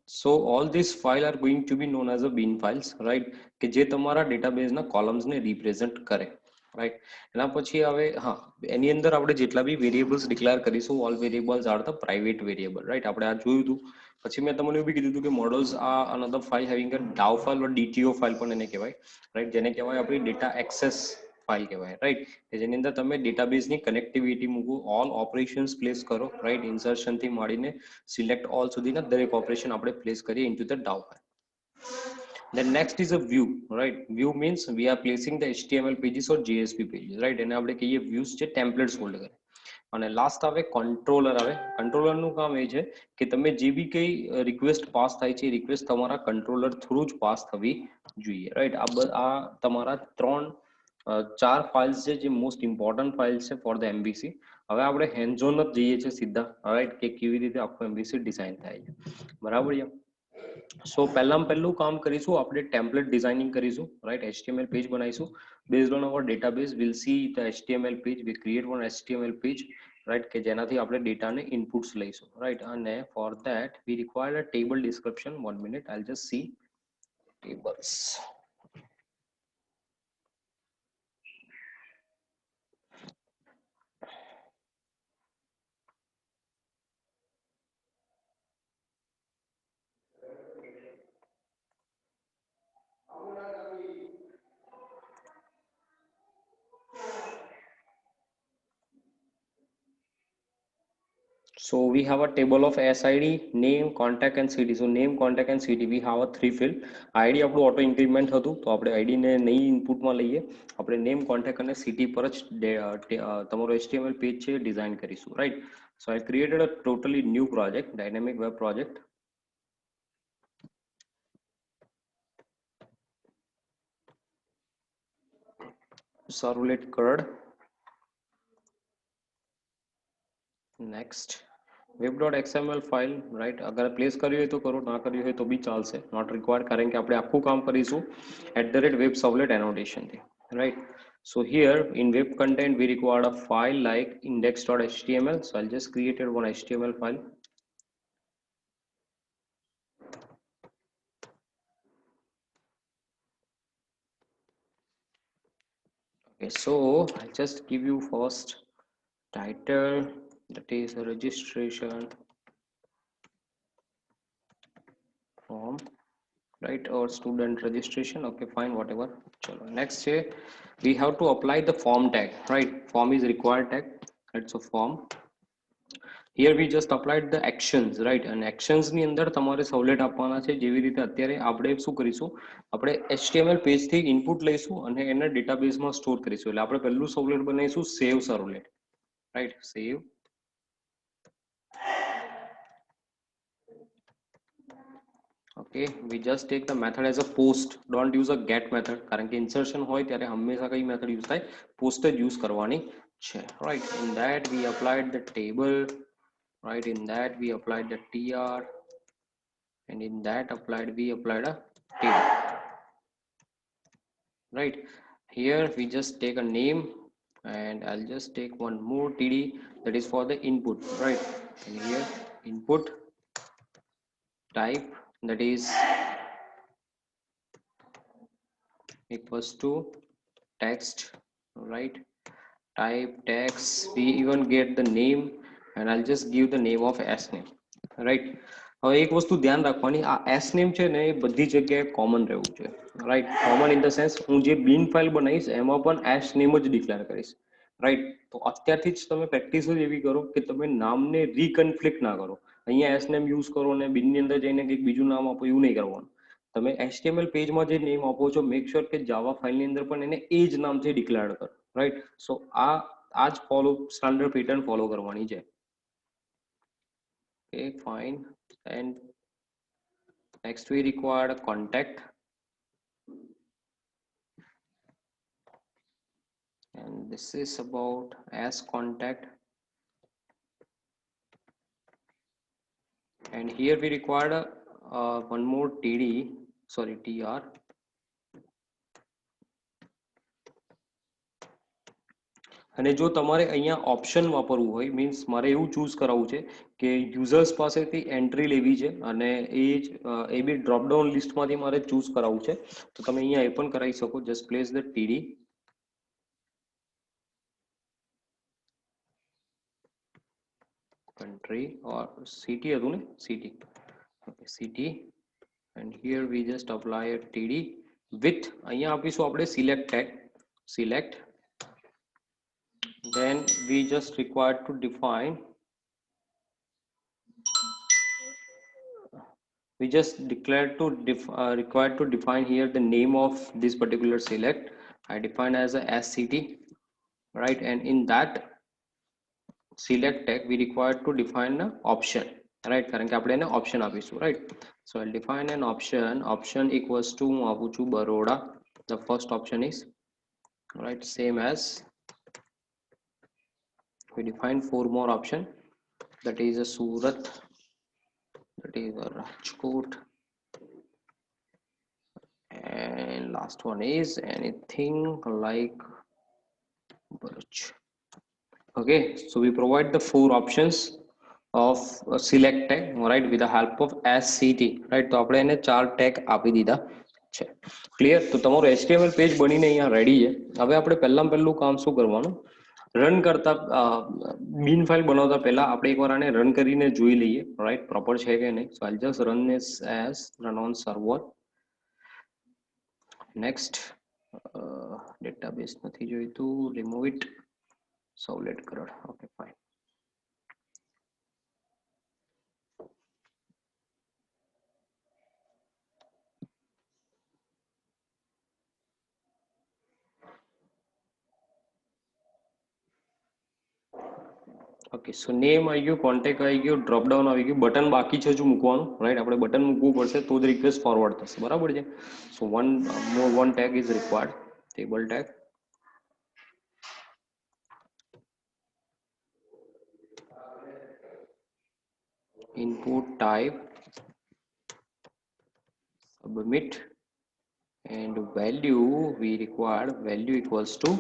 So all these files are going to be known as a bin files, right? કે જે તમારા ડેટાબેઝના કોલમ્સને represent કરે, right? એના પછી હવે હા, એની અંદર આપણે જેટલા બી વેરિયેબલ્સ ડિક્લેર કરીશું, all variables are the private variable, right? આપણે આ જોયું હતું. પછી મેં તમને એવું બી કીધું હતું કે મોડલ્સ આ another file having a DAO file or DTO file પણ એને કહેવાય, રાઈટ? જેને કહેવાય આપણી ડેટા એક્સેસ ફાઇલ કહેવાય, રાઈટ? કે જેની અંદર તમે ડેટાબેઝની કનેક્ટિવિટી મૂકો, ઓલ ઓપરેશન્સ પ્લેસ કરો, રાઈટ? ઇન્સર્શનથી માંડીને સિલેક્ટ ઓલ સુધીના દરેક ઓપરેશન આપણે પ્લેસ કરીએ into the DAO file. Then next is a view, right? View means we are placing the HTML pages or JSP pages, right? એને આપણે કહીએ views છે, ટેમ્પલેટ્સ હોલ્ડ કરે. અને લાસ્ટ આવે કંટ્રોલર આવે. કંટ્રોલરનું કામ એ છે કે તમે જે બી કઈ રિક્વેસ્ટ પાસ થાય છે, રિક્વેસ્ટ તમારા કંટ્રોલર થ્રુ જ પાસ થવી જોઈએ, રાઈટ? આ તમારા 4 ફાઇલ્સ છે જે મોસ્ટ ઇમ્પોર્ટન્ટ ફાઇલ્સ છે ફોર ધ MVC. હવે આપણે હેન્ડ્સ ઓન જ જઈએ છીએ સીધા, રાઈટ? કે કેવી રીતે આખું MVC ડિઝાઇન થાય છે, બરાબર છે? સો પહેલું કામ કરીશું આપણે ટેમ્પલેટ ડિઝાઇનિંગ કરીશું, રાઈટ? HTML પેજ બનાવીશું based on our database. Will see the HTML page, we create one HTML page, right? કે જેનાથી આપણે ડેટાને ઇનપુટ્સ લઈશું, રાઈટ? અને for that we require a table description. 1 minute, I will just see tables. So we have a table of SID, name, contact and city. So name, contact and city we have a 3 field. ID આપણું auto increment હતું તો આપણે ID ને નહીં ઇનપુટમાં લઈએ, આપણે name, contact અને સિટી પર જ તમારો HTML પેજ છે ડિઝાઇન કરીશું, right? So I created a totally new project, dynamic web project. Servlet CRUD. Next web.xml file, right? અગર પ્લેસ કરવી હોય તો કરો, ના કરવી હોય તો બી ચાલશે, નોટ રિક્વાયર્ડ, કારણ કે આપણે આખું કામ કરીશું @web servlet annotationથી, right? So here in web content we require a file like index.html. So I'll just created one HTML file. Okay, so I'll just give you first title, that is a registration form, right? Or student registration. Okay, fine, whatever. Chalo. Next here we have to apply the form tag, right? Form is required tag, right? So form, here we just applied the actions, right? And actions ની અંદર તમારે સવલેટ આપવાના છે. જેવી રીતે અત્યારે આપણે શું કરીશું, આપણે HTML પેજ થી ઇનપુટ લઈશું અને એને ડેટાબેઝમાં સ્ટોર કરીશું. એટલે આપણે પહેલું સવલેટ બનાવીશું save servlet, right? Save. Okay, we just take the method as a post. Don't use a get method, કારણ કે ઇન્સર્શન હોય ત્યારે હંમેશા કઈ મેથડ યુઝ થાય? પોસ્ટ જ યુઝ કરવાની છે, right? In that we applied the table, right? In that we applied the tr, and in that we applied a table, right? Here we just take a name, and I'll just take one more td, that is for the input, right? And here input type, that is equals to text, right? Type text, we even get the name, and I'll just give the name of s name, right? હવે એક વસ્તુ ધ્યાન રાખવાની, આ S name છે ને એ બધી જગ્યાએ કોમન રહેવું જોઈએ, right? Common in the sense હું જે બિન ફાઇલ બનાવીશ એમાં પણ એસ નેમ જ ડિક્લેર કરીશ, રાઈટ? તો અત્યારથી જ તમે પ્રેક્ટિસ જ એવી કરો કે તમે નામને રીકન્ફ્લિક્ટ ના કરો. અહીંયા એસ નેમ યુઝ કરો ને બિનની અંદર જઈને કંઈક બીજું નામ આપો, એવું નહીં કરવાનું. તમે HTML પેજમાં જે નેમ આપો છો, મેક શ્યોર કે જાવા ફાઇલની અંદર પણ એને એ જ નામથી ડિક્લેર કરો, રાઈટ? સો આ જ ફોલો, સ્ટાન્ડર્ડ પેટર્ન ફોલો કરવાની છે. Okay, fine. And next we require a contact, and this is about as contact, and here we required one more td, sorry, tr. અને જો તમારે અહીંયા ઓપ્શન વાપરવું હોય, મીન્સ મારે એવું ચૂઝ કરાવવું છે કે યુઝર્સ પાસેથી એન્ટ્રી લેવી છે અને એ બી ડ્રોપડાઉન લિસ્ટમાંથી મારે ચૂઝ કરાવવું છે. તો તમે અહીંયા એ પણ કરાવી શકો. Just place the TD country or city હતું ને city. Okay, city and here we just apply a TD with અહીંયા આપીશું આપણે select tag, select, then we just required to define, we just declared to required to define here the name of this particular select. I define as a SCT, right? And in that select tag we required to define an option, right? કારણ કે આપણે એને option આપીશું, right? So I'll define an option equals to હું આપું છું Baroda. The first option is, right, same as we define 4 more option, that is a Surat, that is a Rajkot, and last one is anything like Bharuch. Okay, so we provide the 4 options of select tag, right, with the help of SCT, right? તો આપણે એને 4 tag આપી દીધા છે. Clear? તો તમારું HTML page બનીને અહીંયા રેડી છે. હવે આપણે પહેલું કામ શું કરવાનું, રન કરતા બિન ફાઇલ બનાવતા પહેલા આપણે એકવાર આને રન કરીને જોઈ લઈએ, રાઈટ, પ્રોપર છે કે નહીં. સો I'll just run this as run on server. Next database નથી જોઈતું, remove it, Servlet CRUD. Okay, fine. Okay, so name આવી ગયું, કોન્ટેક્ટ આવી ગયું, ડ્રોપ ડાઉન આવી ગયું, બટન બાકી છે હજુ મૂકવાનું, રાઈટ? આપણે બટન મૂકવું પડશે તો જ રિક્વેસ્ટ ફોરવર્ડ થશે, બરાબર છે? સો one tag is required, table tag. Input type submit, and value we require value equals to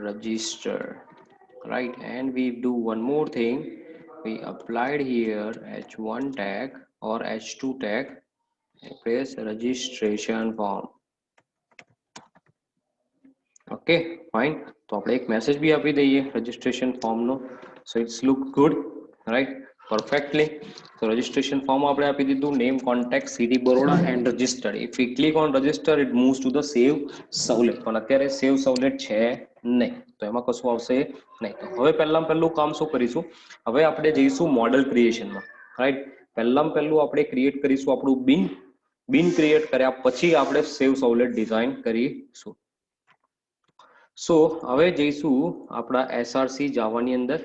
register, right? And we do one more thing, we applied here h1 tag or h2 tag and press registration form. Okay, fine. તો આપણે એક message બી આપી દઈએ registration ફોર્મનો. So it's look good, right, perfectly. તો registration form આપણે આપી દીધું, name, contact, city Baroda and registered. If we click on register it moves to the save servlet, પણ અત્યારે સેવ સવલેટ છે નહીં, તો એમાં કશું આવશે નહીં. તો હવે પહેલું કામ શું કરીશું, હવે આપણે જઈશું મોડલ ક્રિએશનમાં, રાઈટ. પહેલું આપણે ક્રિએટ કરીશું આપણું બિન ક્રિએટ કર્યા પછી આપણે સેવ સવલેટ ડિઝાઇન કરીશું. સો હવે જઈશું આપણા SRC જાવાની અંદર,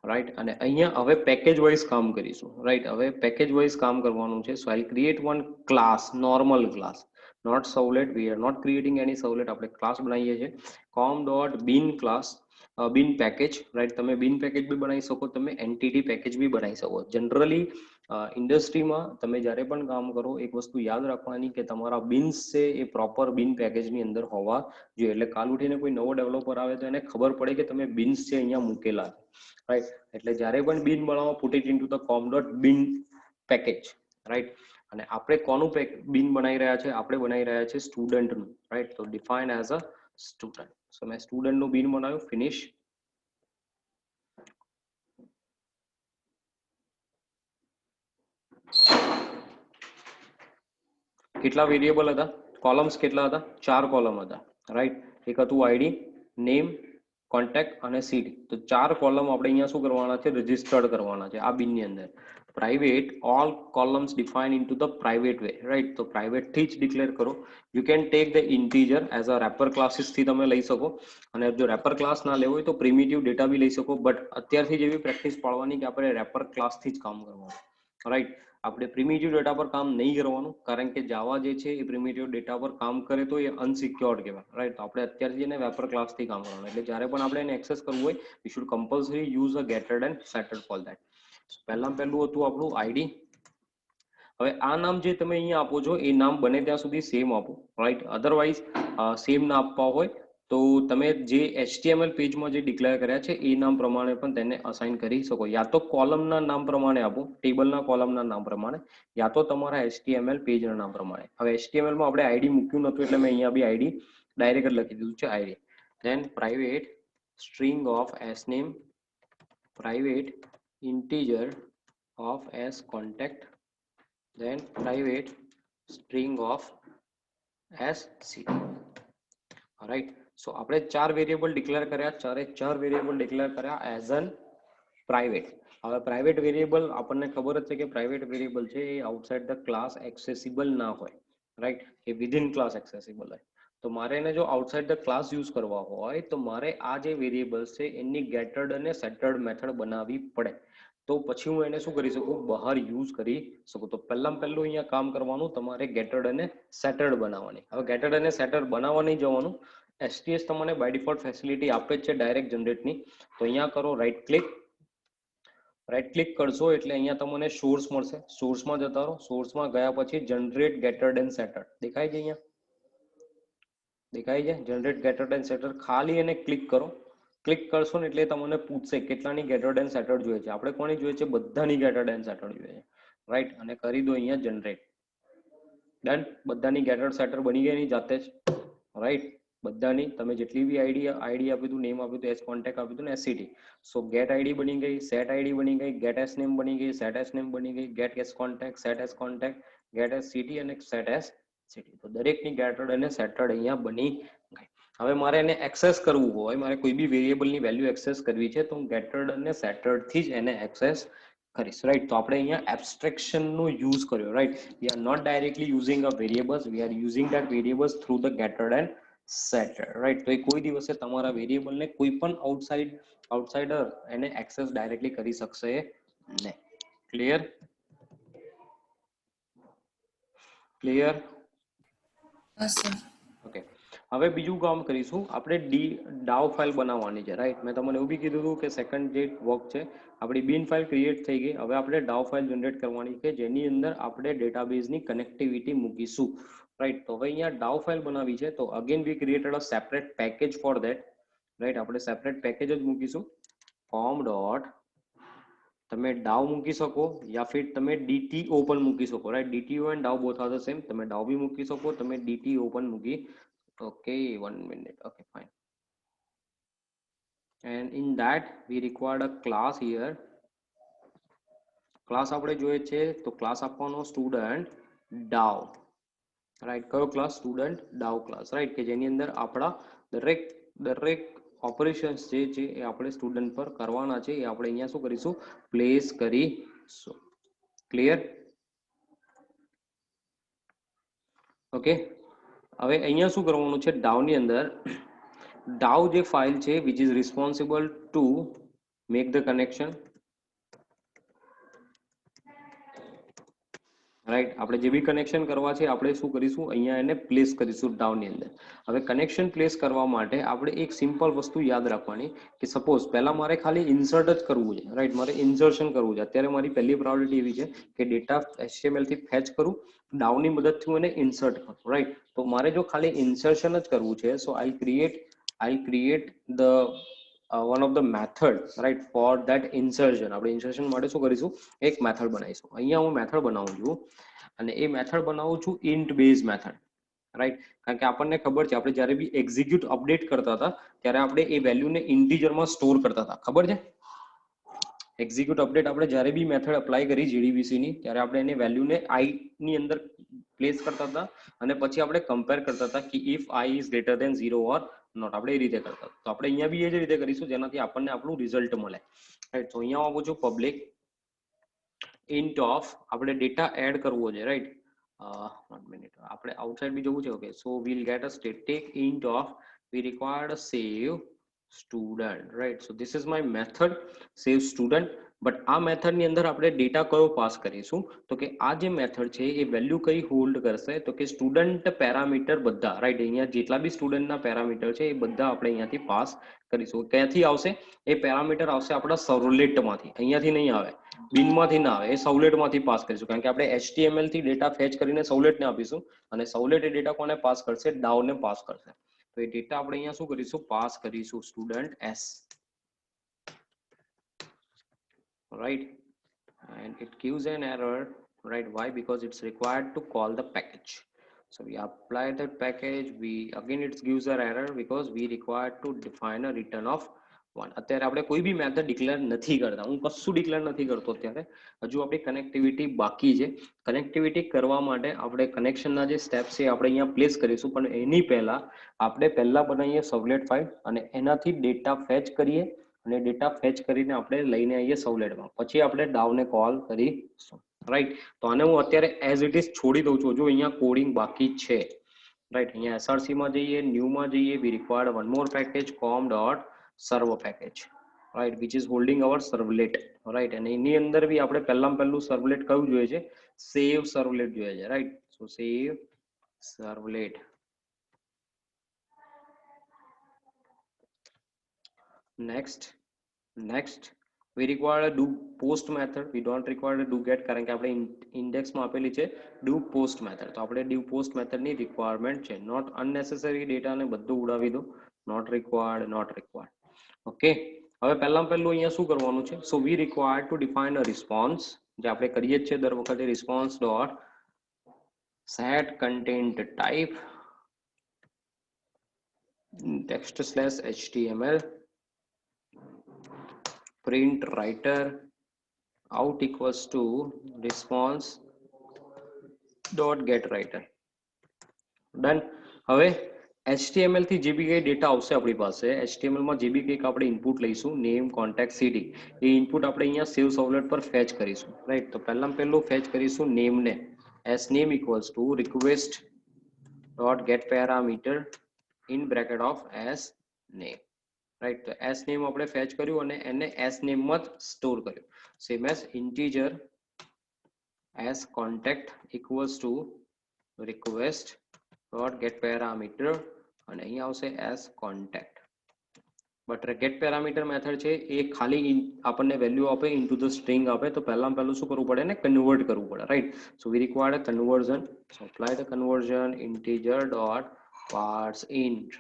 રાઈટ, અને અહીંયા હવે પેકેજ વાઇઝ કામ કરીશું, રાઈટ. હવે પેકેજ વાઇઝ કામ કરવાનું છે. So I create one class, normal class, not servlet, we are not creating any servlet, આપણે ક્લાસ બનાવીએ છીએ com.bin ક્લાસ, બિન પેકેજ, રાઈટ. તમે બિન પેકેજ બી બનાવી શકો, તમે એન્ટિટી પેકેજ બી બનાવી શકો. જનરલી ઇન્ડસ્ટ્રીમાં તમે જ્યારે પણ કામ કરો એક વસ્તુ યાદ રાખવાની કે તમારા બિન્સ છે એ પ્રોપર બિન પેકેજની અંદર હોવા જોઈએ. એટલે કાલ ઉઠીને કોઈ નવો ડેવલપર આવે તો એને ખબર પડે કે તમે બિન્સ છે અહીંયા મૂકેલા છે, રાઈટ. એટલે જ્યારે પણ બિન બનાવો put it into the com.bin package, right. અને આપણે કોનું બિન બનાવી રહ્યા છે, આપણે બનાવી રહ્યા છે સ્ટુડન્ટનું, રાઈટ. તો ડિફાઇન એઝ અ સ્ટુડન્ટ. સો મેં સ્ટુડન્ટનું બિન બનાવ્યું, ફિનિશ. કેટલા વેરિયેબલ હતા, કોલમ્સ કેટલા હતા, 4 કોલમ હતા, રાઈટ. એક હતું આઈડી, નેમ, કોન્ટેક્ટ અને સિટી. તો 4 કોલમ આપણે અહીંયા શું કરવાના છે, રજિસ્ટર્ડ કરવાના છે આ બિનની અંદર. Private all columns define into the private way, right. તો પ્રાઇવેટ થી જ ડિક્લેર કરો. You can take the integer as a wrapper classes થી તમે લઈ શકો, અને જો રેપર ક્લાસ ના લેવો હોય તો પ્રિમિટિવ ડેટા બી લઈ શકો. બટ અત્યારથી જેવી પ્રેક્ટિસ પાડવાની કે આપણે રેપર ક્લાસ થી જ કામ કરવાનું, રાઈટ. આપણે પ્રિમિટિવ ડેટા પર કામ નહીં કરવાનું, કારણ કે જાવા જે છે એ પ્રિમિટિવ ડેટા પર કામ કરે તો એ અનસિક્યોર્ડ કહેવાય, રાઈટ. તો આપણે અત્યારથી એને વેપર ક્લાસથી કામ કરવાનું. એટલે જ્યારે પણ આપણે એને એક્સેસ કરવું હોય we should compulsory use a getter and setter for that. પહેલું હતું આપણું આઈડી. હવે આ નામ જે તમે અહીંયા આપો છો એ નામ બને ત્યાં સુધી સેમ આપો, રાઈટ. અધરવાઇઝ સેમ ના આપવા હોય તો તમે જે HTML પેજમાં જે ડિક્લેર કર્યા છે એ નામ પ્રમાણે પણ તેને અસાઇન કરી શકો. યા તો કોલમના નામ પ્રમાણે આપો, ટેબલના કોલમના નામ પ્રમાણે, યા તો તમારા HTML પેજના નામ પ્રમાણે. હવે HTML માં આપણે ID મૂક્યું નતું એટલે મેં અહીંયા બી ID ડાયરેક્ટ જ લખી દીધું છે ID. Then private string of sname, private integer of scontact, then private string of scity. Right. So આપણે ચાર વેરિયેબલ ડિક્લેર કર્યા, ચાર વેરિયેબલ ડિક્લેર કર્યા એઝ એન પ્રાઇવેટ. હવે પ્રાઇવેટ વેરિયેબલ આપણને ખબર જ છે કે પ્રાઇવેટ વેરિયેબલ છે એ આઉટસાઇડ ધ ક્લાસ એક્સેસિબલ ના હોય, રાઈટ, એ વિધિન ક્લાસ એક્સેસિબલ હોય. તો મારે એને જો આઉટસાઇડ ધ ક્લાસ યુઝ કરવા હોય તો મારે આ જે વેરિયેબલ્સ છે એની ગેટર્ડ અને સેટર્ડ મેથડ બનાવવી પડે. તો પછી હું એને શું કરી શકું, બહાર યુઝ કરી શકું. તો પહેલું અહીંયા કામ કરવાનું, તમારે ગેટર્ડ અને સેટર્ડ બનાવવાની. હવે ગેટર્ડ અને સેટર્ડ બનાવવા નહીં જવાનું, STS તમને બાય ડિફોલ્ટ ફેસિલિટી આપે જ છે ડાયરેક્ટ જનરેટની. તો અહીંયા કરો રાઈટ ક્લિક કરશો એટલે અહીંયા તમને સોર્સ મળશે. સોર્સમાં જતા રહો, સોર્સમાં ગયા પછી જનરેટ ગેટર્ડ એન્ડ સેટર્ડ દેખાય છે, અહીંયા દેખાય છે જનરેટ ગેટર્ડ એન્ડ સેટર્ડ. ખાલી એને ક્લિક કરો. ક્લિક કરશો ને એટલે તમને પૂછશે કેટલાની ગેટર્ડ એન્ડ સેટર્ડ જોઈએ છે. આપણે કોની જોઈએ છે, બધાની ગેટર્ડ એન્ડ સેટર્ડ જોઈએ છે, રાઈટ. અને કરી દો અહીંયા જનરેટ. ડન. બધાની ગેટર્ડ સેટર્ડ બની ગઈ એની જાતે જ, રાઈટ. બધાની તમે જેટલી બી આઈડી આપ્યું હતું, નેમ આપ્યું હતું, એસ કોન્ટેક્ટ આપ્યું હતું ને SCT. સો ગેટ આઈડી બની ગઈ, સેટ આઈડી બની ગઈ, ગેટ એસ નેમ બની ગઈ, સેટ એસ નેમ બની ગઈ, get s contact, set s contact, get s city અને સેટ એસ સિટી. તો દરેકની ગેટર્ડ અને સેટર્ડ અહીંયા બની ગઈ. હવે મારે એને એક્સેસ કરવું હોય, મારે કોઈ બી વેરિયેબલની વેલ્યુ એક્સેસ કરવી છે તો હું ગેટર્ડ અને સેટર્ડ થી જ એને એક્સેસ કરીશ, રાઈટ. તો આપણે અહીંયા એબ્સ્ટ્રેક્શનનો યુઝ કર્યો, right. We are not directly using a variables, we are using that variables through the getter and setter, right. તો એ કોઈ દિવસે તમારા વેરિયેબલને કોઈ પણ આઉટસાઇડર એને એક્સેસ ડાયરેક્ટલી કરી શકશે નહીં. ક્લિયર? ઓકે. હવે બીજું કામ કરીશું આપણે, ડાવ ફાઇલ બનાવવાની છે, રાઈટ. મેં તમને એવું બી કીધું હતું કે સેકન્ડ જે વર્ક છે આપણી બિન ફાઇલ ક્રિએટ થઈ ગઈ. હવે આપણે ડાવ ફાઇલ જનરેટ કરવાની છે જેની અંદર આપણે ડેટાબેઝની કનેક્ટિવિટી મૂકીશું, રાઈટ. તો હવે અહીંયા ડાવ ફાઇલ બનાવી છે તો again V created a separate package for that, right. આપણે સેપરેટ પેકેજ જ મૂકીશું. ફોર્મ ડોટ તમે ડાવ મૂકી શકો યા ફિર તમે DTO પણ મૂકી શકો, right. DTO and DAO both are the same. તમે ડાવ બી મૂકી શકો, તમે DTO પણ મૂકી. Okay, 1 minute. Okay, fine. And in that we required a class here. Class આપણે જોઈએ છે તો ક્લાસ આપવાનો સ્ટુડન્ટ ડાવ, રાઈટ. કયો class? Student DAO class, right. કે જેની અંદર આપણા દરેક ઓપરેશન્સ જે છે એ આપણે સ્ટુડન્ટ પર કરવાના છે એ આપણે અહીંયા શું કરીશું, પ્લેસ કરીશું. ક્લિયર? ઓકે. હવે અહીંયા શું કરવાનું છે, ડાવની અંદર ડાવ જે ફાઇલ છે which is responsible to make the connection, right. આપણે જે બી કનેક્શન કરવા છે આપણે શું કરીશું, અહીંયા એને પ્લેસ કરીશું ડાવની અંદર. હવે કનેક્શન પ્લેસ કરવા માટે આપણે એક સિમ્પલ વસ્તુ યાદ રાખવાની કે સપોઝ પહેલા મારે ખાલી ઇન્સર્ટ જ કરવું છે, રાઈટ. મારે ઇન્સર્શન કરવું છે. અત્યારે મારી પહેલી પ્રાયોરિટી એવી છે કે ડેટા HTML થી ફેચ કરું, ડાવની મદદથી હું એને ઇન્સર્ટ કરું, રાઈટ. તો મારે જો ખાલી ઇન્સર્શન જ કરવું છે so I create the one of the method, right, for that insertion. આપણે ઇન્સર્શન માટે શું કરીશું, એક મેથડ બનાવીશું. અહીંયા હું મેથડ બનાવું છું અને એ મેથડ બનાવું છું ઇન્ટ બેઝ મેથડ, રાઈટ. કારણ કે આપણને ખબર છે આપણે જ્યારે બી એક્ઝિક્યુટ અપડેટ કરતા હતા ત્યારે આપણે એ વેલ્યુને ઇન્ટીજરમાં સ્ટોર કરતા હતા, ખબર છે. એક્ઝિક્યુટ અપડેટ આપણે જ્યારે બી મેથડ અપ્લાય કરી JDBC ની ત્યારે આપણે એને વેલ્યુને I ની અંદર પ્લેસ કરતા હતા અને પછી આપણે કમ્પેર કરતા હતા કે if I is greater than 0 or not. આપણે એ રીતે કરતા. તો આપણે અહીંયા બી એ જ રીતે કરીશું જેનાથી આપણને આપણું રિઝલ્ટ મળે, રાઈટ. તો અહીંયા આપું છું પબ્લિક ઇન્ટ ઓફ, આપણે ડેટા એડ કરવો છે, રાઈટ. 1 મિનિટ, આપણે આઉટસાઇડ બી જવું છે. Okay, so we'll get a static int of we required a save student, right. So this is my method save student. But આ મેથડની અંદર આપણે ડેટા કયો પાસ કરીશું તો કે આ જે મેથડ છે એ વેલ્યુ કઈ હોલ્ડ કરશે તો કે સ્ટુડન્ટ પેરામીટર બધા, રાઈટ. અહીંયા જેટલા બી સ્ટુડન્ટના પેરામીટર છે એ બધા આપણે અહીંયાથી પાસ કરીશું. ક્યાંથી આવશે એ પેરામીટર? આવશે આપણા સર્વલેટમાંથી, અહીંયાથી નહીં આવે, બિનમાંથી ના આવે, એ સર્વલેટમાંથી પાસ કરીશું. કારણ કે આપણે HTML થી ડેટા ફેચ કરીને સર્વલેટને આપીશું અને સર્વલેટ એ ડેટા કોને પાસ કરશે, ડાવને પાસ કરશે. તો તો એ ડેટા આપણે અહીંયા શું કરીશું, પાસ કરીશું student S, right? And it gives an error, right? Why? Because it's required to call the package. So we apply that package, we again it gives an error because we required to define a return of one. અત્યારે આપણે કોઈ બી method declare નથી કરતા, હું કશું declare નથી કરતો અત્યારે, હજુ આપણી કનેક્ટિવિટી બાકી છે. કનેક્ટિવિટી કરવા માટે આપણે કનેક્શનના જે સ્ટેપ્સ છે આપણે અહીંયા પ્લેસ કરીશું, પણ એની પહેલા આપણે પહેલા બનાવીએ સર્વલેટ ફાઇલ અને એનાથી ડેટા ફેચ કરીએ અને ડેટા ફેચ કરીને આપણે લઈને આવીએ સર્વલેટમાં, પછી આપણે ડાઉને કોલ કરીશું, રાઈટ? તો આને હું અત્યારે એઝ ઇટ ઇઝ છોડી દઉં છું, જો અહીંયા કોડિંગ બાકી છે, રાઈટ? અહીંયા SRC માં જઈએ, ન્યૂમાં જઈએ, we required one more package com dot serv package, right, which is holding our servlet, right? અને એની અંદર બી આપણે પહેલું સર્વલેટ કયું જોઈએ છે, સેવ સર્વલેટ જોઈએ છે, right? So save servlet. next we require a do post method, we don't require a do get, કારણ કે આપણે ઇન્ડેક્સમાં આપેલી છે do post method, તો આપણે do post method ની રિક્વાયરમેન્ટ છે. નોટ અનનેસેસરી ડેટા ને બધું ઉડાવી દો, not required. ઓકે, હવે પહેલું અહીંયા શું કરવાનું છે, સો we required to define a response, જે આપણે કરીએ જ છે દર વખતે, response dot set content type text slash html print writer out equals to response dot get writer. Done. હવે HTML થી જે બી કઈ ડેટા આવશે આપણી પાસે, HTML માં જે બી કંઈક આપણે ઇનપુટ લઈશું, નેમ, કોન્ટેક્ટ, સિટી, એ ઇનપુટ આપણે અહીંયા સેવ સર્વલેટ પર ફેચ કરીશું, રાઈટ? તો પહેલું ફેચ કરીશું નેમ ને, s name equals to request dot get parameter in bracket of s name, right? તો એસ નેમ આપણે ફેચ કર્યું અને એને એસ નેમ માં જ સ્ટોર કર્યું. Same as integer s contact equals to request dot get parameter અને અહીંયા આવશે s contact. But get parameter method છે એ ખાલી આપણને વેલ્યુ આપે, ઇનટુ ધ સ્ટ્રિંગ આપે, તો પહેલું શું કરવું પડે ને, કન્વર્ટ કરવું પડે, right? So we required a conversion, so apply the conversion integer dot parse int,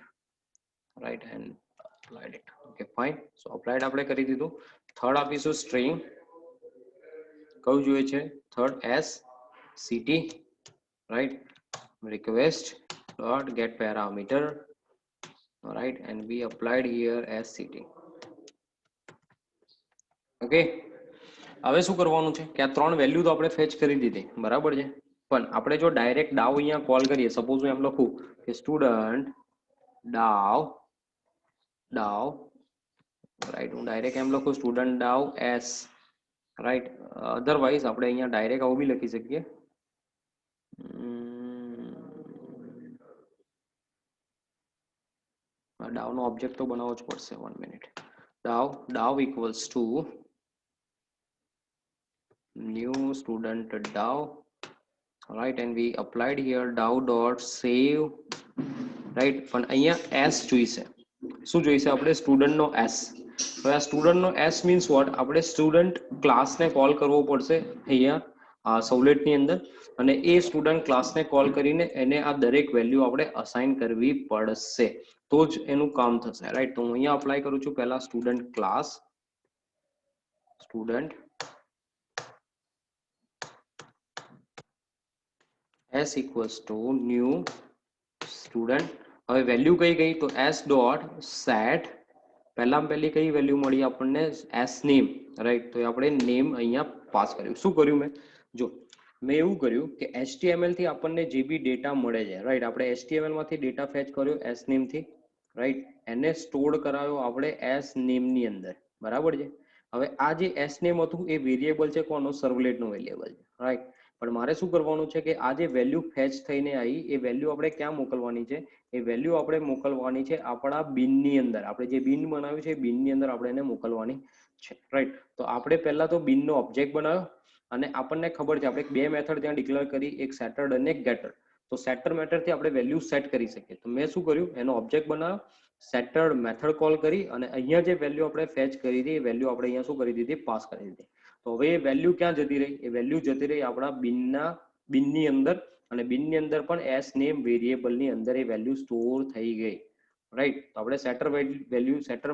right? And applied it. Okay fine. So applied આપણે કરી દીધું. થર્ડ આપીશું સ્ટ્રિંગ, કયું જોઈએ છે, third s city, right? request dot get parameter, all right, and we applied here as city. okay, હવે શું કરવાનું છે કે આ ત્રણ વેલ્યુ તો આપણે ફેચ કરી દીધી, બરાબર છે? પણ આપણે જો ડાયરેક્ટ ડાવ અહીંયા કોલ કરીએ, સપોઝ હું એમ લખું કે સ્ટુડન્ટ ડાવ, રાઈટ? હું ડાયરેક્ટ એમ લખું સ્ટુડન્ટ ડાવ એસ, રાઈટ? અધરવાઇઝ આપણે અહીંયા ડાયરેક્ટ આવું બી લખી શકીએ, ડાવ નો ઓબ્જેક્ટ તો બનાવવો જ પડશે, 1 minute. DAO equals to new student DAO, right? and we applied here DAO dot save, right? પણ અહીંયા s જોઈશે, શું જોઈશે આપણે, સ્ટુડન્ટ નો s. હવે આ સ્ટુડન્ટ નો s મીન્સ વોટ, આપણે સ્ટુડન્ટ ક્લાસ ને કોલ કરવો પડશે અહીંયા સર્વલેટ ની અંદર, અને એ સ્ટુડન્ટ ક્લાસ ને કોલ કરીને એને આ દરેક વેલ્યુ આપણે અસાઇન કરવી પડશે, તો જ એનું કામ થશે, રાઈટ? તો હું અહીંયા અપ્લાય કરું છું પહેલા student class, student s equals to new student. હવે વેલ્યુ કઈ ગઈ, તો s dot set, પહેલી કઈ વેલ્યુ મળી આપણને, s name, રાઈટ? તો આપણે નેમ અહીંયા પાસ કર્યું. શું કર્યું મેં, જો મેં એવું કર્યું કે HTML થી આપણને જે બી ડેટા મળે છે, રાઈટ? આપણે HTML માંથી ડેટા ફેચ કર્યો s name થી, રાઈટ? એને સ્ટોર કરાયો આપણે s name ની અંદર, બરાબર છે? હવે આ જે s name હતું એ વેરિયેબલ છે કોનો, સર્વલેટ નો વેરિયેબલ છે, રાઈટ? પણ મારે શું કરવાનું છે કે આ જે વેલ્યુ ફેચ થઈને આવી એ વેલ્યુ આપણે ક્યાં મોકલવાની છે, એ વેલ્યુ આપણે મોકલવાની છે આપણા બિનની અંદર. આપણે જે બિન બનાવ્યું છે બિનની અંદર આપણે એને મોકલવાની છે, રાઈટ? તો આપણે પહેલા તો બિનનો ઓબ્જેક્ટ બનાવ્યો અને આપણને ખબર છે આપણે બે મેથડ ત્યાં ડિક્લેર કરી, એક સેટર્ડ અને એક ગેટર. તો સેટર મેથડ થી આપણે વેલ્યુ સેટ કરી શકીએ. તો મેં શું કર્યું, એનો ઓબ્જેક્ટ બનાવ્યો, સેટર્ડ મેથડ કોલ કરી અને અહીંયા જે વેલ્યુ આપણે ફેચ કરી હતી એ વેલ્યુ આપણે અહીંયા શું કરી દીધી, પાસ કરી દીધી. તો હવે એ વેલ્યુ ક્યાં જતી રહી, એ વેલ્યુ જતી રહી આપણા બિનની અંદર, અને બિનની અંદર પણ એસ નેમ વેરિયેબલ ની અંદર એ વેલ્યુ સ્ટોર થઈ ગઈ, રાઈટ. તો આપણે સેટર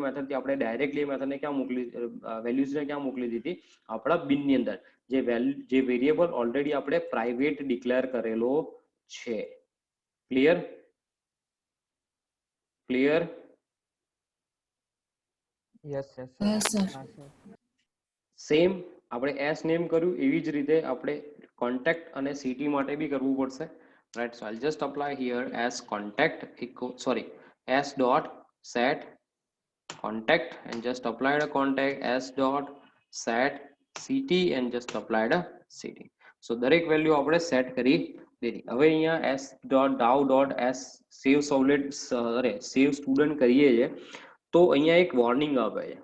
મેથડથી આપણે ડાયરેક્ટલી મેથડને ક્યાં મોકલી વેલ્યુઝને ક્યાં મોકલી દીધી આપણા બિનની અંદર, જે વેરિયેબલ ઓલરેડી આપણે પ્રાઇવેટ ડિક્લેર કરેલો છે. Clear? Clear? Yes, yes, sir. Yes, sir. હા, sir. સેમ આપણે એસ નેમ કર્યું એવી જ રીતે આપણે કોન્ટેક્ટ અને સીટી માટે બી કરવું પડશે. Right. So I just apply here S contact sorry S dot set contact and just applied a contact s dot set ct and just applied a ct. So દરેક વેલ્યુ આપણે set કરી દીધી. હવે અહીંયા s dot dow dot s save servlet save student કરીએ છીએ તો અહીંયા એક વોર્નિંગ આવે છે.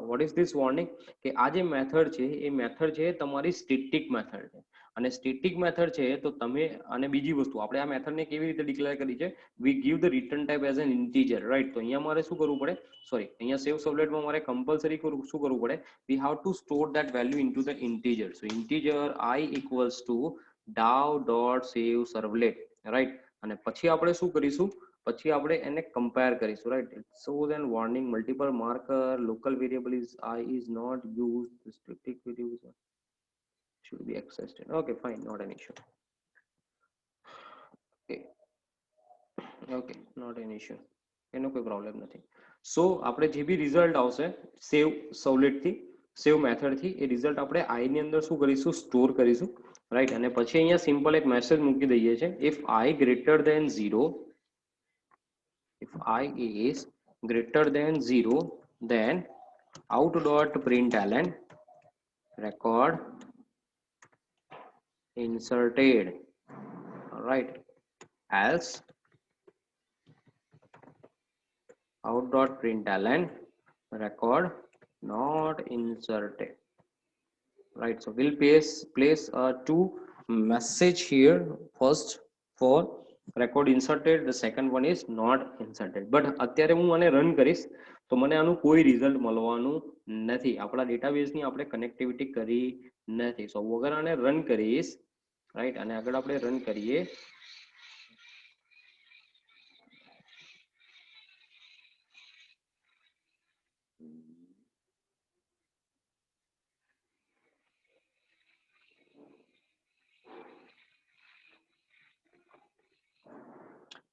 What is this warning? કે આ જે મેથડ છે એ મેથડ છે તમારી સ્ટેટિક મેથડ છે, અને સ્ટેટિક મેથડ છે તો તમે, અને બીજી વસ્તુ આપણે આ મેથડને કેવી રીતે ડિક્લેર કરી છે, we give the return type as an integer. Right. તો અહીંયા મારે શું કરવું પડે, સોરી અહીંયા સેવ સર્વલેટમાં મારે કમ્પલસરી શું કરવું પડે, we have to store that value into the integer. So integer i equals to dow dot save servlet. Right. અને પછી આપણે શું કરીશું, પછી આપણે એને કમ્પેર કરીશું. Right. It shows an warning multiple marker local variable is i is not used, the static variable should be accessed. Okay, fine, not an issue. Okay, not an issue. એનો કોઈ પ્રોબ્લેમ નથી. સો આપણે જે બી result આવશે સેવ સર્વલેટ થી, સેવ method થી, એ result આપણે i ની અંદર શું કરીશું, સ્ટોર કરીશું. રાઈટ. અને પછી અહીંયા સિમ્પલ એક મેસેજ મૂકી દઈએ છે, if i greater than 0, if i is greater than 0 then out dot println record inserted. Right. Else out dot println record not inserted. Right. So we'll place two message here. First for record inserted, the second one is not inserted. But અત્યારે હું આને run કરીશ તો મને આનું કોઈ result મળવાનું નથી. આપણા ડેટાબેઝની આપણે કનેક્ટિવિટી કરી નથી. સો વગર આને રન કરીશ. રાઈટ. અને આગળ આપણે રન કરીએ.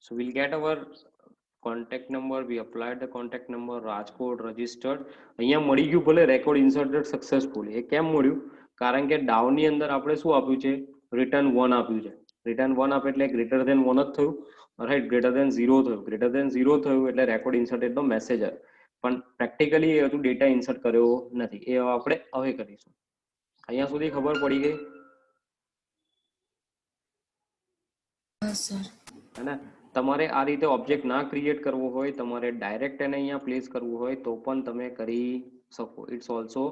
So we'll get our contact number. We applied the contact number, Rajkot registered. અહીંયા મળી ગયું ભલે રેકોર્ડ ઇન્સર્ટેડ સક્સેસફુલ. એ કેમ મળ્યું? કારણ કે ડાઉન ની અંદર આપણે શું આપ્યું છે, રિટર્ન 1 આપ્યું છે. રિટર્ન 1 આપે એટલે ગ્રેટર ધેન 1 જ થયું. રાઈટ. ગ્રેટર ધેન 0 થયું. ગ્રેટર ધેન 0 થયું એટલે રેકોર્ડ ઇન્સર્ટેડ નો મેસેજ આવ્યો. પણ પ્રેક્ટિકલી એ હજુ ડેટા ઇન્સર્ટ કર્યો નથી. એ આપણે હવે કરીશું. અહીંયા સુધી ખબર પડી ગઈ? Yes, sir. है ना. તમારે આ રીતે ઓબ્જેક્ટ ના ક્રિએટ કરવો હોય, તમારે ડાયરેક્ટ એને અહીંયા પ્લેસ કરવું હોય તો પણ તમે કરી શકો. It's also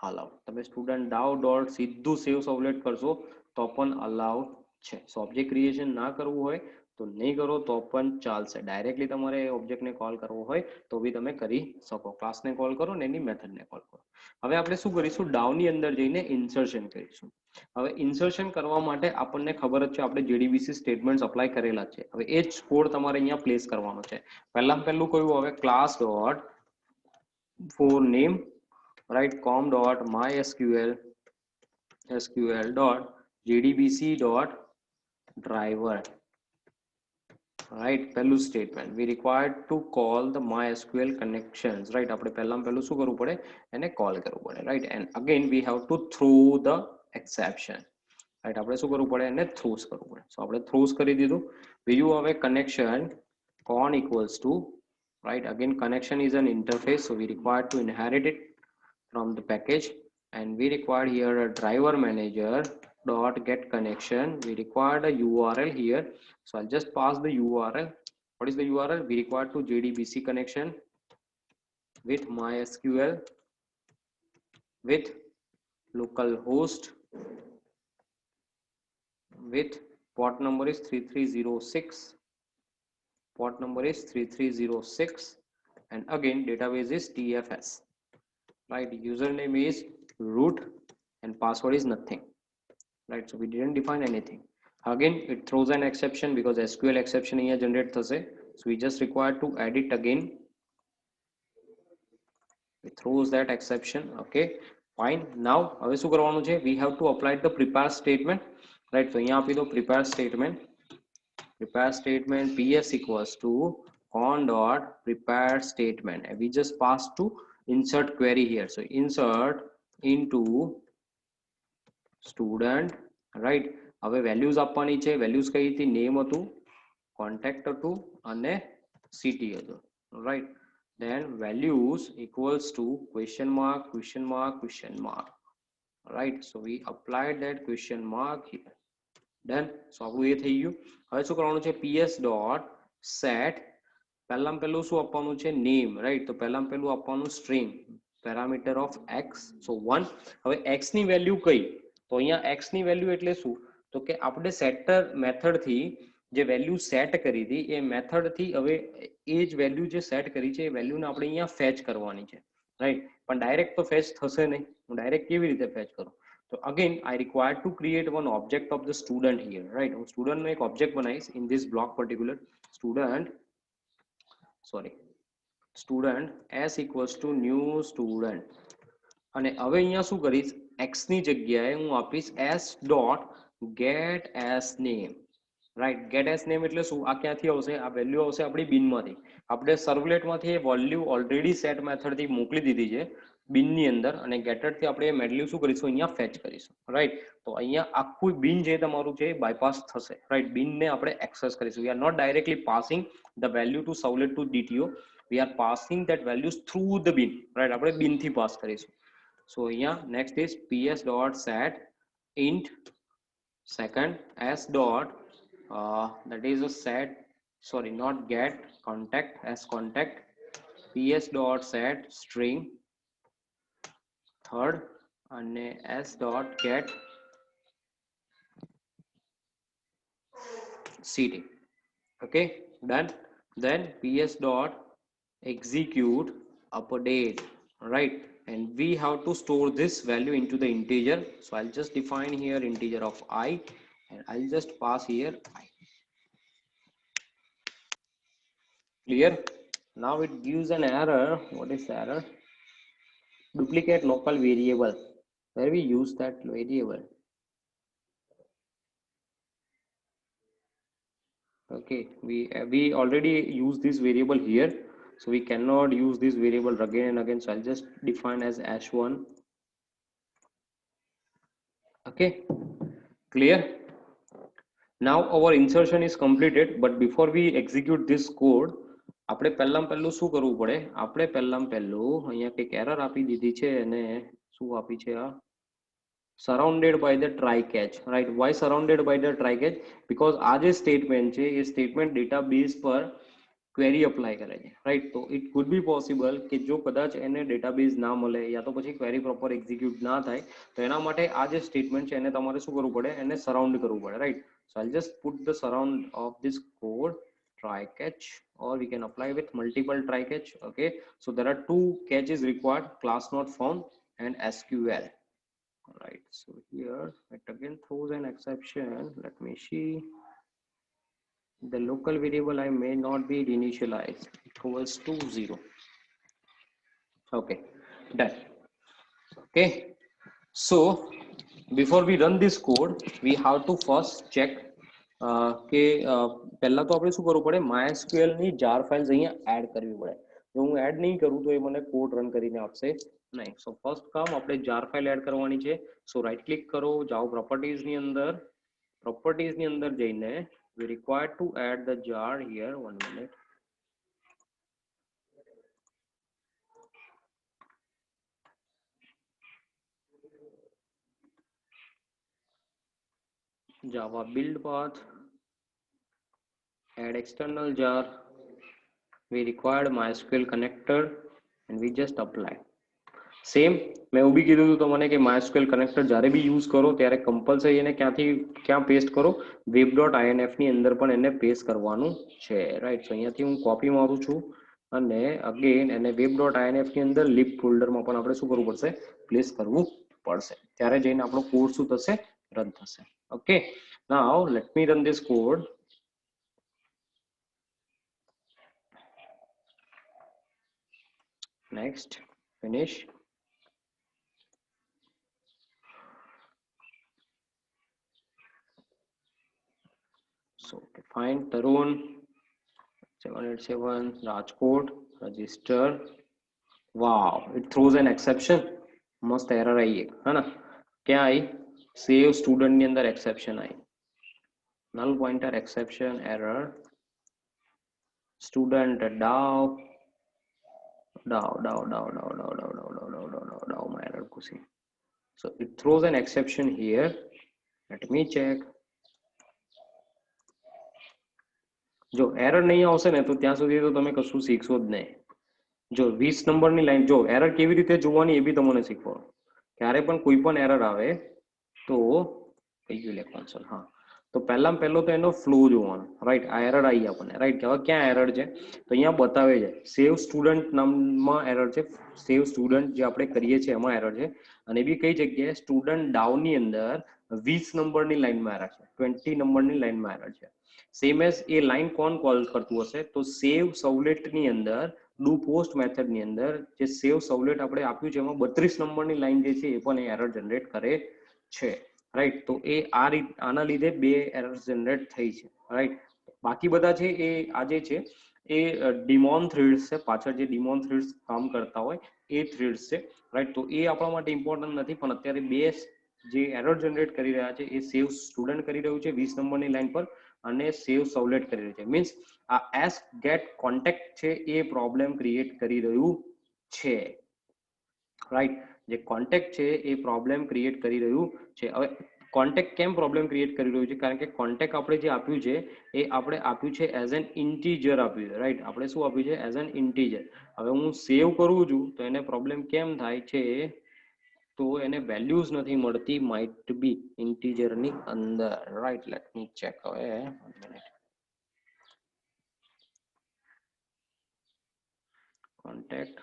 allowed. તમે સ્ટુડન્ટ ડાઉ ડોટ સીધું સેવ સર્વલેટ કરશો તો પણ અલાઉડ છે. સો ઓબ્જેક્ટ ક્રિએશન ના કરવું હોય તો નહીં કરો તો પણ ચાલશે. ડાયરેક્ટલી તમારે ઓબ્જેક્ટને કોલ કરવો હોય તો બી તમે કરી શકો. ક્લાસને કોલ કરો ને એની મેથડને કોલ કરો. હવે આપણે શું કરીશું, ડાઉનની અંદર જઈને ઇન્સર્શન કરીશું. હવે ઇન્સર્શન કરવા માટે આપણને ખબર જ છે, આપણે જેડીબીસી સ્ટેટમેન્ટ્સ અપ્લાય કરેલા છે. હવે એ જ કોડ તમારે અહીંયા પ્લેસ કરવાનો છે. પહેલામાં પહેલું કયું, હવે class dot for name, right, com dot my SQL dot JDBC dot driver. Right. પહેલું statement, we required to call the MySQL connections. Right. આપણે પહેલામાં પહેલું શું કરવું પડે, એને કોલ કરવું પડે. Right. And again we have to throw the exception. Right. આપણે શું કરવું પડે, એને થ્રોસ કરવું પડે. સો આપણે થ્રોસ કરી દીધું. બીજું હવે connection con equals to, right, again connection is an interface, so we require to inherit it from the package, and we required here a driver manager dot get connection. We required a URL here, so I'll just pass the URL. What is the URL? We require to JDBC connection with MySQL with localhost with port number is 3306, port number is 3306, and again database is TFS. Right. Username is root and password is nothing. Right. So we didn't define anything. Again it throws an exception because SQL exception here generate thase. so we just require to add it again. We throws that exception. Okay, fine. Now હવે શું કરવાનું છે? We have to apply the prepare statement, right? So અહીંયા આપી દો prepare statement ps equals to con dot prepare statement, and we just pass to insert query here. So insert into student, right? હવે values આપવાની છે. values કઈ હતી? name હતું, contact હતું અને city હતું, right? Then values equals to question mark, right? So we applied that question mark here. Done. So આપણું એ થઈ ગયું. હવે શું કરવાનું છે? ps dot set પહેલામાં પહેલું શું આપવાનું છે? name, right? તો પહેલામાં પહેલું આપવાનું string parameter of x, so 1. હવે x ની વેલ્યુ કઈ? તો અહીંયા x ની વેલ્યુ એટલે શું? તો કે આપણે સેટર મેથડ થી જે વેલ્યુ સેટ કરી હતી એ મેથડ થી હવે એ જ વેલ્યુ જે સેટ કરી છે એ વેલ્યુને આપણે અહીંયા ફેચ કરવાની છે, રાઈટ? પણ ડાયરેક્ટ તો ફેચ થશે નહીં. હું ડાયરેક્ટ કેવી રીતે ફેચ કરું? તો again I require to create one object of the student here, right? હું સ્ટુડન્ટ નો એક ઓબ્જેક્ટ બનાવીશ in this block particular student s equals to new student. અને હવે અહીંયા શું કરીશ? x ની જગ્યાએ હું આપીશ s dot get as name, right? get as name એટલે શું? આ ક્યાંથી આવશે? આ વેલ્યુ આવશે આપણી bin માંથી. આપણે સર્વલેટ માંથી એ વેલ્યુ ઓલરેડી સેટ મેથડ થી મોકલી દીધી છે bin ની અંદર, અને getter થી આપણે એ વેલ્યુ શું કરીશું? અહીંયા ફેચ કરીશું, રાઈટ? તો અહીંયા આખું bin જે તમારું છે બાયપાસ થશે, રાઈટ? bin ને આપણે એક્સેસ કરીશું. we are not directly passing the value to servlet to DTO, we are passing that values through the bin, right? આપણે bin થી પાસ કરીશું. So here next is ps dot set int second s dot that is a set, sorry, not get, contact as contact, ps dot set string third, and s dot get cd. Okay, done. Then ps dot execute update, right? And we have to store this value into the integer. So I'll just define here integer of I, and I'll just pass here I. Clear? Now it gives an error. What is the error? Duplicate local variable. Where we use that variable? Okay, we already use this variable here, so we cannot use this variable again and again. So I'll just define as h1. Okay, clear? Now our insertion is completed, but before we execute this code, આપણે પહેલામાં પહેલું શું કરવું પડે? આપણે પહેલામાં પહેલું અહીંયા કંઈક એરર આપી દીધી છે, અને શું આપી છે આ? surrounded by the try catch, right? Why surrounded by the try catch? Because આ જે સ્ટેટમેન્ટ છે એ સ્ટેટમેન્ટ ડેટાબેઝ પર ક્વેરી અપ્લાય કરે છે, રાઈટ? તો ઇટ કુડ બી પોસિબલ કે જો કદાચ એને ડેટાબેઝ ના મળે યા તો પછી ક્વેરી પ્રોપર એક્ઝિક્યુટ ના થાય, તો એના માટે આ જે સ્ટેટમેન્ટ છે એને તમારે શું કરવું પડે? એને સરાઉન્ડ કરવું પડે, right? So I'll just put the surround of this code try catch, or we can apply with multiple try catch. Okay, so there are two catches required: class not found and SQL. Right, so here it again throws an exception. Let me see. The local variable I may not be initialized equals to 0. Okay, done. Okay, so before we run this code, we have to first check કે પહેલા તો આપણે શું કરવું પડે? MySQL ની jar files અહીંયા add કરવી પડે. જો હું એડ નહીં કરું તો એ મને કોડ રન કરીને આપશે નહીં. સો ફર્સ્ટ કામ આપણે jar file એડ કરવાની છે. સો રાઈટ ક્લિક કરો, જાઓ પ્રોપર્ટીઝ ની અંદર જઈને we require to add the jar here. 1 minute. Java build path, add external jar, we required MySQL connector, and we just apply. Same મેં એવું બી કીધું હતું તમને કે MySQL કનેક્ટર જ્યારે બી યુઝ કરો ત્યારે કમ્પલસરી એને ક્યાં પેસ્ટ કરો? web.inf ની અંદર પણ એને પેસ્ટ કરવાનું છે, રાઈટ? તો અહીંયાથી હું કોપી મારું છું, અને અગેન એને web.inf ની અંદર lib ફોલ્ડરમાં પણ આપણે શું કરવું પડશે? પ્લેસ કરવું પડશે. ત્યારે જઈને આપણો કોડ શું થશે? રન થશે. Okay, now let me run this code. next, finish. So okay, fine. Tarun 787 Rajkot register. Wow, it throws an exception. मस्त एरर आई है ना? क्या आई? सेव स्टूडेंट ની અંદર exception I. null pointer exception error student dow my error kusi. So it throws an exception here. Let me check. જો error નહીં આવશે ને તો ત્યાં સુધી તો તમે કશું શીખશો જ નહીં. જો 20 નંબરની લાઈન, જો એરર કેવી રીતે જોવાની એ બી તમને શીખવાડો. ક્યારે પણ કોઈ પણ એરર આવે તો કઈ ગયું લે કોન્સોલ, હા, તો પહેલામાં પહેલો તો એનો ફ્લો જોવાનો, રાઈટ. આ એરર આવી આપણને, રાઈટ. હવે ક્યાં એરર છે તો અહીંયા બતાવે છે સેવ સ્ટુડન્ટ નામમાં એરર છે. સેવ સ્ટુડન્ટ જે આપણે કરીએ છીએ એમાં એરર છે. અને બી કઈ જગ્યાએ સ્ટુડન્ટ ડાઉનની અંદર 20 નંબરની લાઈનમાં એરર છે, 20 નંબરની લાઈનમાં એરર છે. સેમ એઝ એ લાઈન કોણ કોલ કરતું હશે તો સેવ સવલેટની અંદર ડુ પોસ્ટ મેથડની અંદર જે સેવ સવલેટ આપણે આપ્યું છે એમાં 32 નંબરની લાઈન જે છે એ પણ એ એરર જનરેટ કરે છે, રાઈટ. તો એ આ રીત, આના લીધે બે એરર જનરેટ થઈ છે, રાઈટ. બાકી બધા છે એ આ જે છે એ ડિમોન થ્રેડ્સ છે, પાછળ જે ડિમોન થ્રેડ્સ કામ કરતા હોય એ થ્રેડ્સ છે, રાઈટ. તો એ આપણા માટે ઇમ્પોર્ટન્ટ નથી, પણ અત્યારે બે જે એરર જનરેટ કરી રહ્યા છે એ સેવ સ્ટુડન્ટ કરી રહ્યું છે 20 નંબરની લાઈન પર, અને સેવ સવલેટ કરી રહ્યું છે. મીન્સ આ એસ ગેટ કોન્ટેક્ટ છે એ પ્રોબ્લેમ ક્રિએટ કરી રહ્યું છે, રાઈટ. જે કોન્ટેક્ટ છે એ પ્રોબ્લેમ ક્રિએટ કરી રહ્યું છે. હવે કોન્ટેક્ટ કેમ પ્રોબ્લેમ ક્રિએટ કરી રહ્યું છે? કારણ કે કોન્ટેક્ટ આપણે જે આપ્યું છે એ આપણે આપ્યું છે એઝ એન ઇન્ટીજર આપ્યું છે, રાઈટ. આપણે શું આપ્યું છે? As an integer. હવે હું સેવ કરું છું તો એને પ્રોબ્લેમ કેમ થાય છે? તો એને વેલ્યુઝ નથી મળતી, માઇટ બી ઇન્ટીજર ની અંદર, રાઈટ. Let me check. હવે કોન્ટેક્ટ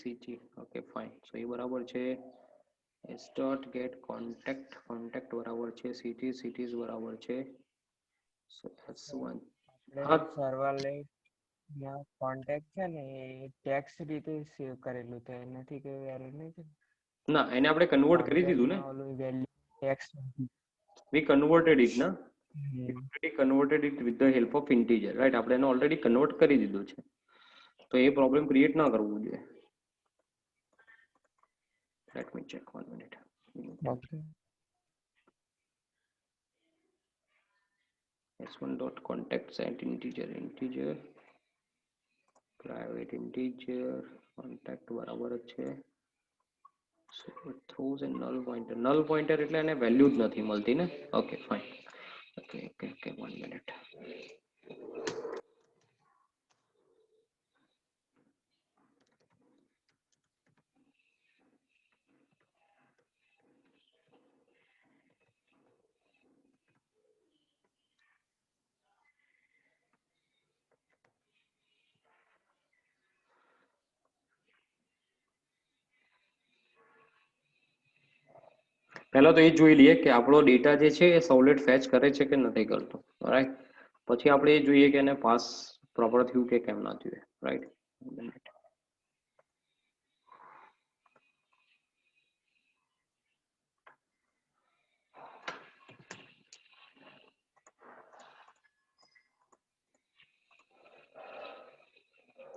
ct ઓકે ફાઇન. સો એ બરાબર છે. s dot get contact બરાબર છે ct બરાબર છે. સો s1 હા સર્વલેટ માં કોન્ટેક્ટ છે ને એ ટેક્સ્ટ રીતે સેવ કરેલું છે, એનાથી કોઈ એરર નહીં છે. ના, એને આપણે કન્વર્ટ કરી દીધું ને. ઓલું value text we converted it ના, we already converted it with the help of integer, right. આપણે એને ઓલરેડી કન્વર્ટ કરી દીધું છે, તો એ પ્રોબ્લેમ ક્રિએટ ના કરવું જોઈએ. let me check 1 minute. Okay. s1 dot contact set integer private integer contact બરાબર જ છે. so it throws a null pointer એટલે એને વેલ્યુ જ નથી મળતી ને. Okay fine. Okay 1 minute. પહેલા તો એ જોઈ લઈએ કે આપણો ડેટા જે છે એ સવલેટ ફેચ કરે છે કે નથી કરતો, રાઈટ. પછી આપણે એ જોઈએ કે એને પાસ પ્રોપર થયું કે કેમ ના થયું, રાઈટ.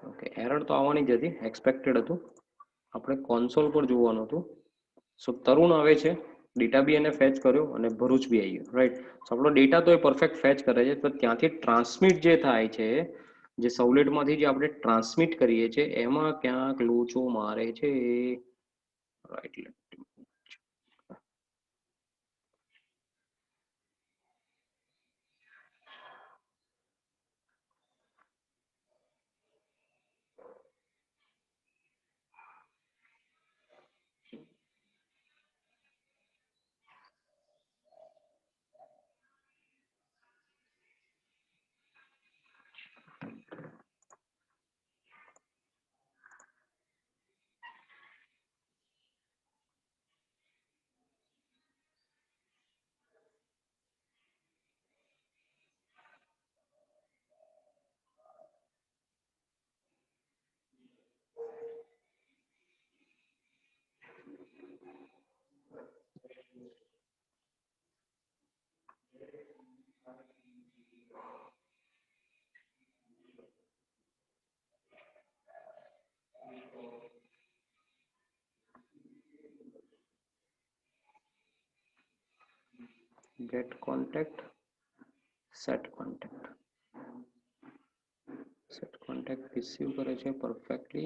ઓકે, એરર તો આવવાની જ હતી, એક્સપેક્ટેડ હતું. આપણે કોન્સોલ પર જોવાનું હતું. સો તરુણ આવે છે, ડેટા બી એને ફેચ કર્યો અને ભરૂચ બી આવી ગયો, રાઈટ. સો આપણો ડેટા તો એ પરફેક્ટ ફેચ કરે છે, તો ત્યાંથી ટ્રાન્સમિટ જે થાય છે, જે સવલેટમાંથી જે આપણે ટ્રાન્સમિટ કરીએ છીએ એમાં ક્યાંક લોચો મારે છે, right. get contact, set contact. set contact receive કરે છે perfectly.